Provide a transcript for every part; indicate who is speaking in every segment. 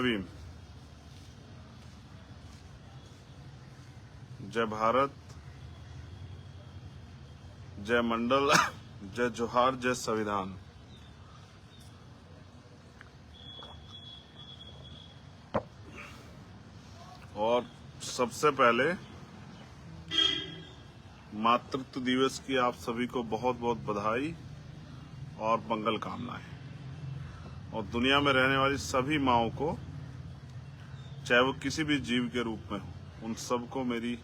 Speaker 1: भीम। जय भारत, जय मंडल, जय जोहार, जय संविधान। और सबसे पहले मातृत्व दिवस की आप सभी को बहुत बहुत बधाई और मंगल कामनाएं। और दुनिया में रहने वाली सभी माँओं को, चाहे वो किसी भी जीव के रूप में हो, उन सबको मेरी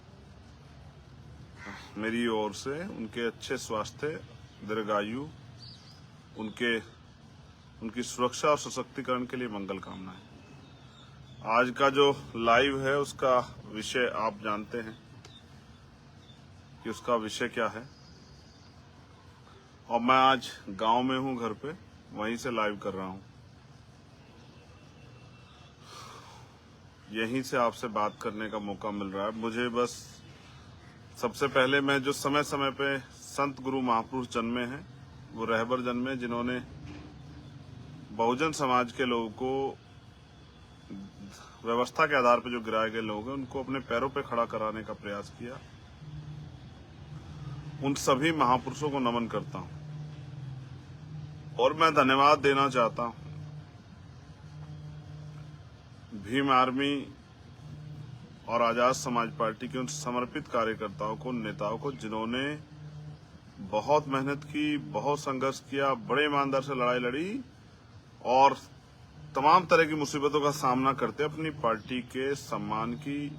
Speaker 1: ओर से उनके अच्छे स्वास्थ्य, दीर्घायु, उनकी सुरक्षा और सशक्तिकरण के लिए मंगल कामनाएं। आज का जो लाइव है उसका विषय आप जानते हैं कि उसका विषय क्या है। और मैं आज गांव में हूं, घर पे, वहीं से लाइव कर रहा हूं। यहीं से आपसे बात करने का मौका मिल रहा है मुझे। बस सबसे पहले मैं जो समय समय पे संत गुरु महापुरुष जन्मे हैं, वो रहबर जन्मे, जिन्होंने बहुजन समाज के लोगों को, व्यवस्था के आधार पर जो गिराए गए लोग हैं, उनको अपने पैरों पे खड़ा कराने का प्रयास किया। उन सभी महापुरुषों को नमन करता हूं। और मैं धन्यवाद देना चाहता हूं भीम आर्मी और आजाद समाज पार्टी के उन समर्पित कार्यकर्ताओं को, नेताओं को, जिन्होंने बहुत मेहनत की, बहुत संघर्ष किया, बड़े ईमानदार से लड़ाई लड़ी और तमाम तरह की मुसीबतों का सामना करते अपनी पार्टी के सम्मान की,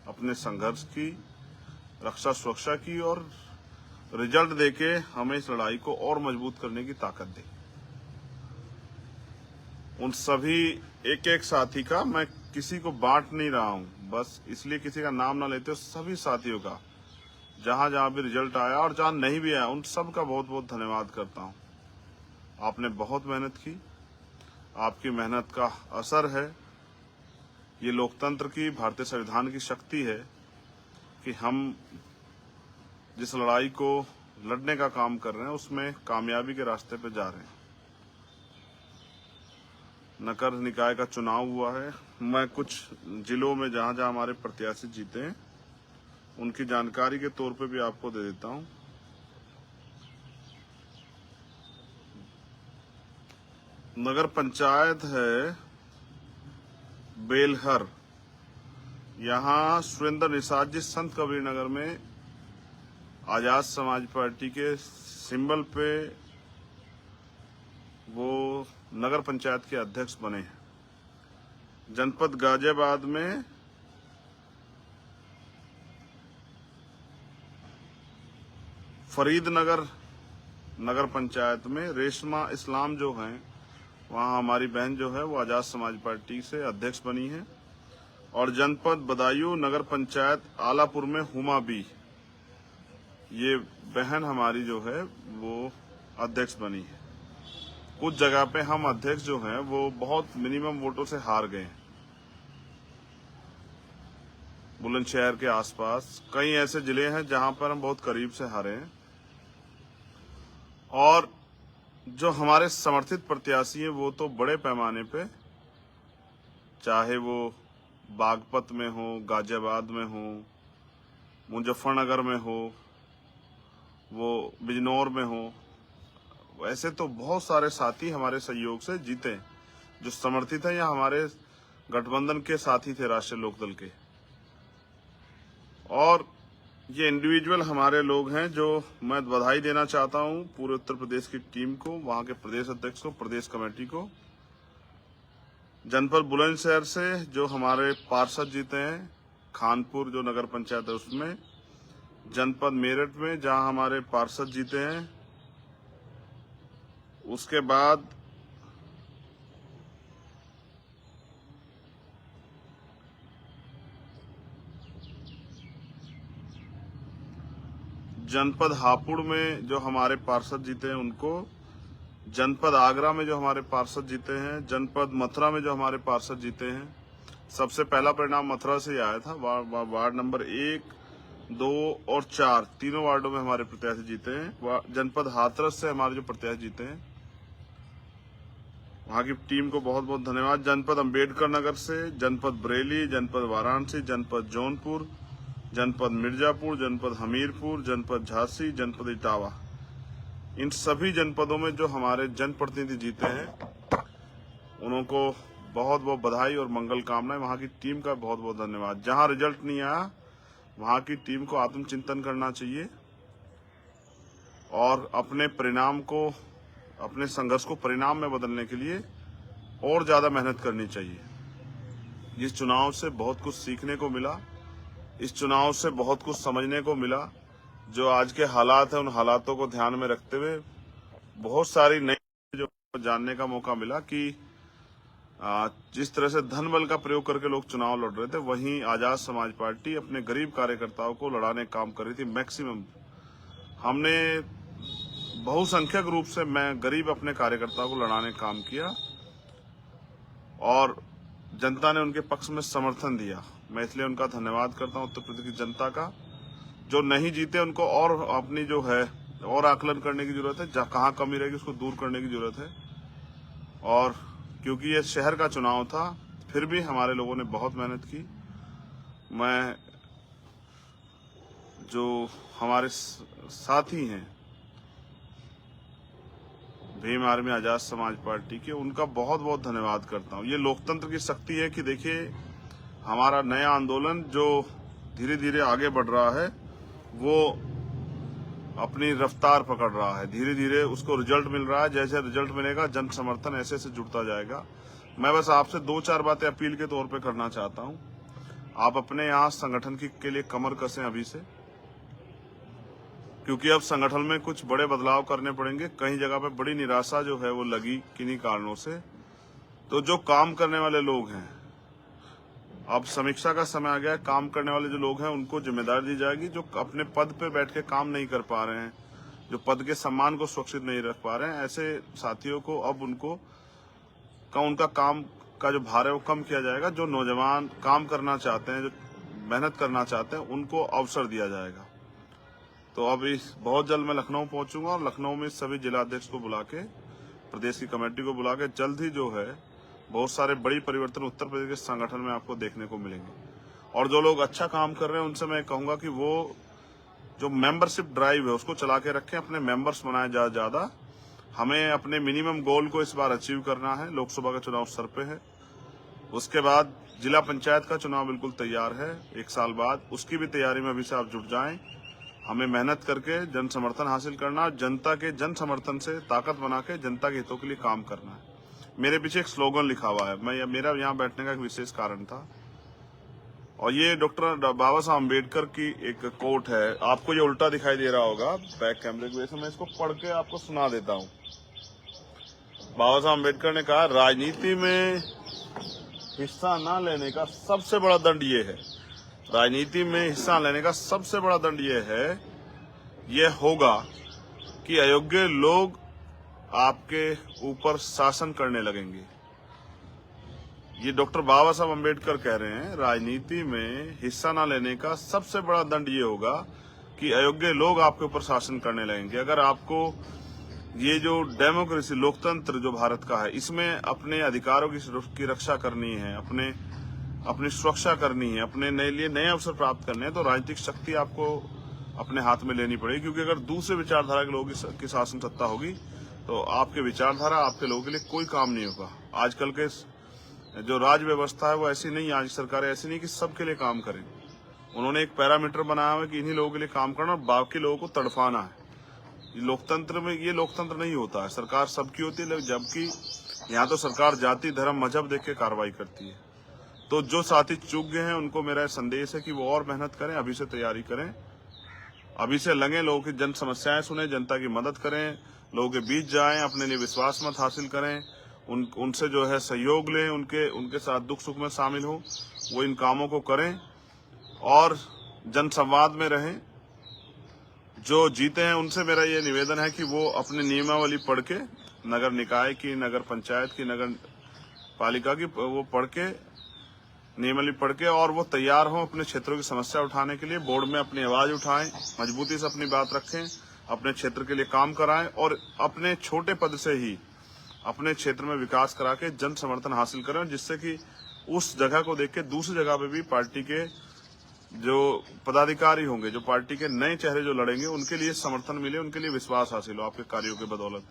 Speaker 1: अपने संघर्ष की, रक्षा सुरक्षा की और रिजल्ट देके हमें इस लड़ाई को और मजबूत करने की ताकत दी। उन सभी एक एक साथी का मैं किसी को बांट नहीं रहा हूं, बस इसलिए किसी का नाम ना लेते, सभी साथियों का जहां जहां भी रिजल्ट आया और जहां नहीं भी आया, उन सब का बहुत बहुत धन्यवाद करता हूं। आपने बहुत मेहनत की, आपकी मेहनत का असर है। ये लोकतंत्र की, भारतीय संविधान की शक्ति है कि हम जिस लड़ाई को लड़ने का काम कर रहे हैं उसमें कामयाबी के रास्ते पे जा रहे हैं। नगर निकाय का चुनाव हुआ है। मैं कुछ जिलों में जहां जहां हमारे प्रत्याशी जीते हैं उनकी जानकारी के तौर पे भी आपको दे देता हूं। नगर पंचायत है बेलहर, यहाँ सुरेंद्र निषाद जी संत कबीर नगर में आजाद समाज पार्टी के सिंबल पे वो नगर पंचायत के अध्यक्ष बने हैं। जनपद गाजियाबाद में फरीदनगर नगर पंचायत में रेशमा इस्लाम जो हैं, वहाँ हमारी बहन जो है वो आजाद समाज पार्टी से अध्यक्ष बनी है। और जनपद बदायूं नगर पंचायत आलापुर में हुमा बी, ये बहन हमारी जो है वो अध्यक्ष बनी है। कुछ जगह पे हम अध्यक्ष जो हैं वो बहुत मिनिमम वोटों से हार गए हैं। बुलंदशहर के आसपास कई ऐसे जिले हैं जहां पर हम बहुत करीब से हारे हैं। और जो हमारे समर्थित प्रत्याशी हैं वो तो बड़े पैमाने पे, चाहे वो बागपत में हो, गाजियाबाद में हो, मुजफ्फरनगर में हो, वो बिजनौर में हो, वैसे तो बहुत सारे साथी हमारे सहयोग से जीते जो समर्थित हैं या हमारे गठबंधन के साथी थे राष्ट्रीय लोकदल के। और ये इंडिविजुअल हमारे लोग हैं जो मैं बधाई देना चाहता हूं पूरे उत्तर प्रदेश की टीम को, वहां के प्रदेश अध्यक्ष को, प्रदेश कमेटी को। जनपद बुलंदशहर से जो हमारे पार्षद जीते हैं, खानपुर जो नगर पंचायत है उसमें, जनपद मेरठ में जहां हमारे पार्षद जीते हैं, उसके बाद जनपद हापुड़ में जो हमारे पार्षद जीते हैं उनको, जनपद आगरा में जो हमारे पार्षद जीते हैं, जनपद मथुरा में जो हमारे पार्षद जीते हैं। सबसे पहला परिणाम मथुरा से ही आया था। वार्ड नंबर 1, 2 और 4 तीनों वार्डों में हमारे प्रत्याशी जीते हैं। जनपद हाथरस से हमारे जो प्रत्याशी जीते हैं, वहाँ की टीम को बहुत बहुत धन्यवाद। जनपद अंबेडकर नगर से, जनपद बरेली, जनपद वाराणसी, जनपद जौनपुर, जनपद मिर्जापुर, जनपद हमीरपुर, जनपद झांसी, जनपद इटावा, इन सभी जनपदों में जो हमारे जनप्रतिनिधि जीते हैं उनको बहुत बहुत बधाई और मंगल कामनाएं। वहाँ की टीम का बहुत बहुत धन्यवाद। जहाँ रिजल्ट नहीं आया वहाँ की टीम को आत्मचिंतन करना चाहिए और अपने परिणाम को, अपने संघर्ष को परिणाम में बदलने के लिए और ज्यादा मेहनत करनी चाहिए। इस चुनाव से बहुत कुछ सीखने को मिला, इस चुनाव से बहुत कुछ समझने को मिला। जो आज के हालात है उन हालातों को ध्यान में रखते हुए बहुत सारी नई जो जानने का मौका मिला कि जिस तरह से धन बल का प्रयोग करके लोग चुनाव लड़ रहे थे, वहीं आजाद समाज पार्टी अपने गरीब कार्यकर्ताओं को लड़ाने का काम कर रही थी। मैक्सिमम हमने बहुसंख्यक रूप से मैं गरीब अपने कार्यकर्ताओं को लड़ाने का काम किया और जनता ने उनके पक्ष में समर्थन दिया। मैं इसलिए उनका धन्यवाद करता हूं उत्तर प्रदेश की जनता का। जो नहीं जीते उनको और अपनी जो है और आकलन करने की जरूरत है, कहाँ कमी रहेगी उसको दूर करने की जरूरत है। और क्योंकि ये शहर का चुनाव था, फिर भी हमारे लोगों ने बहुत मेहनत की। मैं जो हमारे साथी हैं भीम आर्मी आजाद समाज पार्टी के, उनका बहुत बहुत धन्यवाद करता हूँ। ये लोकतंत्र की शक्ति है कि देखिए हमारा नया आंदोलन जो धीरे धीरे आगे बढ़ रहा है वो अपनी रफ्तार पकड़ रहा है। धीरे धीरे उसको रिजल्ट मिल रहा है। जैसे रिजल्ट मिलेगा जन समर्थन ऐसे ऐसे जुड़ता जाएगा। मैं बस आपसे 2-4 बातें अपील के तौर पे करना चाहता हूँ। आप अपने यहाँ संगठन के लिए कमर कसें अभी से, क्योंकि अब संगठन में कुछ बड़े बदलाव करने पड़ेंगे। कई जगह पे बड़ी निराशा जो है वो लगी किन्हीं कारणों से। तो जो काम करने वाले लोग हैं, अब समीक्षा का समय आ गया है। काम करने वाले जो लोग हैं उनको जिम्मेदारी दी जाएगी। जो अपने पद पे बैठ के काम नहीं कर पा रहे हैं, जो पद के सम्मान को सुरक्षित नहीं रख पा रहे हैं, ऐसे साथियों को अब उनका काम का जो भार है वो कम किया जाएगा। जो नौजवान काम करना चाहते हैं, जो मेहनत करना चाहते हैं, उनको अवसर दिया जाएगा। तो अब बहुत जल्द मैं लखनऊ पहुंचूंगा और लखनऊ में सभी जिलाध्यक्ष को बुला के, प्रदेश की कमेटी को बुला के जल्द ही जो है बहुत सारे बड़ी परिवर्तन उत्तर प्रदेश के संगठन में आपको देखने को मिलेंगे। और जो लोग अच्छा काम कर रहे हैं उनसे मैं कहूंगा कि वो जो मेंबरशिप ड्राइव है उसको चला के रखें, अपने मेंबर्स बनाए ज्यादा। हमें अपने मिनिमम गोल को इस बार अचीव करना है। लोकसभा का चुनाव सर पे है, उसके बाद जिला पंचायत का चुनाव बिल्कुल तैयार है 1 साल बाद। उसकी भी तैयारी में अभी से आप जुट जाएं। हमें मेहनत करके जन समर्थन हासिल करना, जनता के जन समर्थन से ताकत बना के जनता के हितों के लिए काम करना है। मेरे पीछे एक स्लोगन लिखा हुआ है। मेरा यहाँ बैठने का एक विशेष कारण था और ये डॉक्टर बाबा साहब अम्बेडकर की एक कोट है। आपको ये उल्टा दिखाई दे रहा होगा बैक कैमरे की वजह से, मैं इसको पढ़ के आपको सुना देता हूँ। बाबा साहब अम्बेडकर ने कहा, राजनीति में हिस्सा न लेने का सबसे बड़ा दंड ये है, राजनीति में हिस्सा लेने का सबसे बड़ा दंड ये होगा कि अयोग्य लोग आपके ऊपर शासन करने लगेंगे। ये डॉक्टर बाबा साहब अम्बेडकर कह रहे हैं, राजनीति में हिस्सा न लेने का सबसे बड़ा दंड ये होगा कि अयोग्य लोग आपके ऊपर शासन करने लगेंगे। अगर आपको ये जो डेमोक्रेसी, लोकतंत्र जो भारत का है, इसमें अपने अधिकारों की रक्षा करनी है, अपनी सुरक्षा करनी है, अपने नए अवसर प्राप्त करने हैं, तो राजनीतिक शक्ति आपको अपने हाथ में लेनी पड़ेगी। क्योंकि अगर दूसरे विचारधारा के लोगों की शासन सत्ता होगी तो आपके विचारधारा, आपके लोगों के लिए कोई काम नहीं होगा। आजकल के जो राज व्यवस्था है वो ऐसी नहीं, आज सरकारें ऐसी नहीं कि सबके लिए काम करें। उन्होंने एक पैरामीटर बनाया है कि इन्हीं लोगों के लिए काम करना और बाकी लोगों को तड़फाना है। लोकतंत्र में ये लोकतंत्र नहीं होता है। सरकार सबकी होती है, जबकि यहाँ तो सरकार जाति, धर्म, मजहब देख के कार्रवाई करती है। तो जो साथी चूक गए हैं उनको मेरा संदेश है कि वो और मेहनत करें, अभी से तैयारी करें, अभी से लगे, लोगों की जन समस्याएं सुने, जनता की मदद करें, लोगों के बीच जाएं, अपने लिए विश्वास मत हासिल करें, उनसे जो है सहयोग लें, उनके साथ दुख सुख में शामिल हो, वो इन कामों को करें और जन संवाद में रहें। जो जीते हैं उनसे मेरा ये निवेदन है कि वो अपनी नियमावली पढ़ के, नगर निकाय की, नगर पंचायत की, नगर पालिका की, वो पढ़ के, नियमावली पढ़ के, और वो तैयार हो अपने क्षेत्रों की समस्या उठाने के लिए। बोर्ड में अपनी आवाज उठाएं, मजबूती से अपनी बात रखें, अपने क्षेत्र के लिए काम कराएं और अपने छोटे पद से ही अपने क्षेत्र में विकास करा के जन समर्थन हासिल करें, जिससे कि उस जगह को देख के दूसरी जगह पे भी पार्टी के जो पदाधिकारी होंगे, जो पार्टी के नए चेहरे जो लड़ेंगे, उनके लिए समर्थन मिले, उनके लिए विश्वास हासिल हो आपके कार्यों के बदौलत।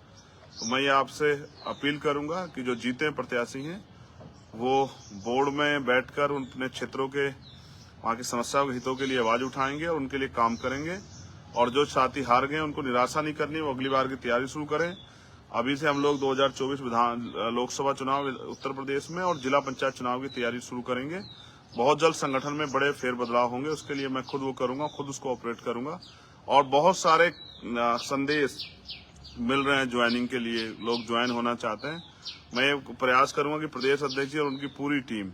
Speaker 1: तो मैं ये आपसे अपील करूंगा कि जो जीते प्रत्याशी हैं वो बोर्ड में बैठकर अपने क्षेत्रों के वहाँ की समस्याओं के हितों के लिए आवाज उठाएंगे और उनके लिए काम करेंगे। और जो साथी हार गए उनको निराशा नहीं करनी, वो अगली बार की तैयारी शुरू करें। अभी से हम लोग 2024 लोकसभा चुनाव उत्तर प्रदेश में और जिला पंचायत चुनाव की तैयारी शुरू करेंगे। बहुत जल्द संगठन में बड़े फेरबदलाव होंगे, उसके लिए मैं खुद वो करूंगा, खुद उसको ऑपरेट करूंगा। और बहुत सारे संदेश मिल रहे हैं ज्वाइनिंग के लिए, लोग ज्वाइन होना चाहते हैं। मैं प्रयास करूंगा कि प्रदेश अध्यक्ष जी और उनकी पूरी टीम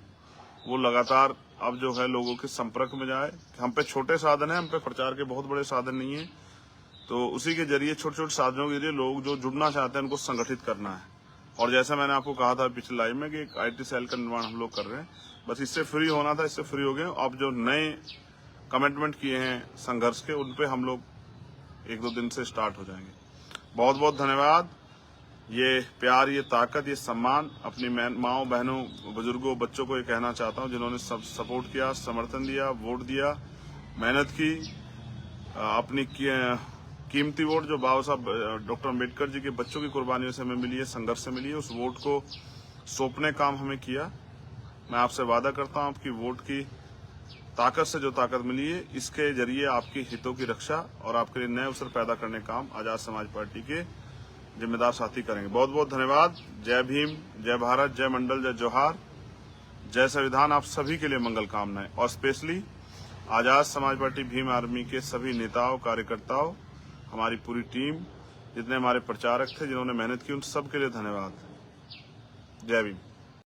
Speaker 1: वो लगातार अब जो है लोगों के संपर्क में जाए। हम पे छोटे साधन है, हम पे प्रचार के बहुत बड़े साधन नहीं है, तो उसी के जरिए छोटे छोटे साधनों के जरिए लोग जो जुड़ना चाहते हैं उनको संगठित करना है। और जैसा मैंने आपको कहा था पिछले लाइव में कि एक IT सेल का निर्माण हम लोग कर रहे हैं, बस इससे फ्री होना था, इससे फ्री हो गए। अब जो नए कमिटमेंट किए हैं संघर्ष के, उन पे हम लोग 1-2 दिन से स्टार्ट हो जाएंगे। बहुत बहुत धन्यवाद। ये प्यार, ये ताकत, ये सम्मान अपनी माओ बहनों, बुजुर्गों, बच्चों को ये कहना चाहता हूँ जिन्होंने सब सपोर्ट किया, समर्थन दिया, वोट दिया, मेहनत की, अपनी कीमती वोट जो बाबा साहब डॉक्टर अम्बेडकर जी के बच्चों की कुर्बानियों से हमें मिली है, संघर्ष से मिली है, उस वोट को सौंपने काम हमें किया। मैं आपसे वादा करता हूँ आपकी वोट की ताकत से जो ताकत मिली है, इसके जरिए आपकी हितों की रक्षा और आपके लिए नए अवसर पैदा करने का काम आजाद समाज पार्टी के जिम्मेदार साथी करेंगे। बहुत बहुत धन्यवाद। जय भीम, जय भारत, जय मंडल, जय जोहार, जय संविधान। आप सभी के लिए मंगल कामनाएं। और specially Azad Samaj party Bhim army के सभी नेताओं, कार्यकर्ताओं, हमारी पूरी टीम, जितने हमारे प्रचारक थे जिन्होंने मेहनत की, उन सब के लिए धन्यवाद। जय भीम।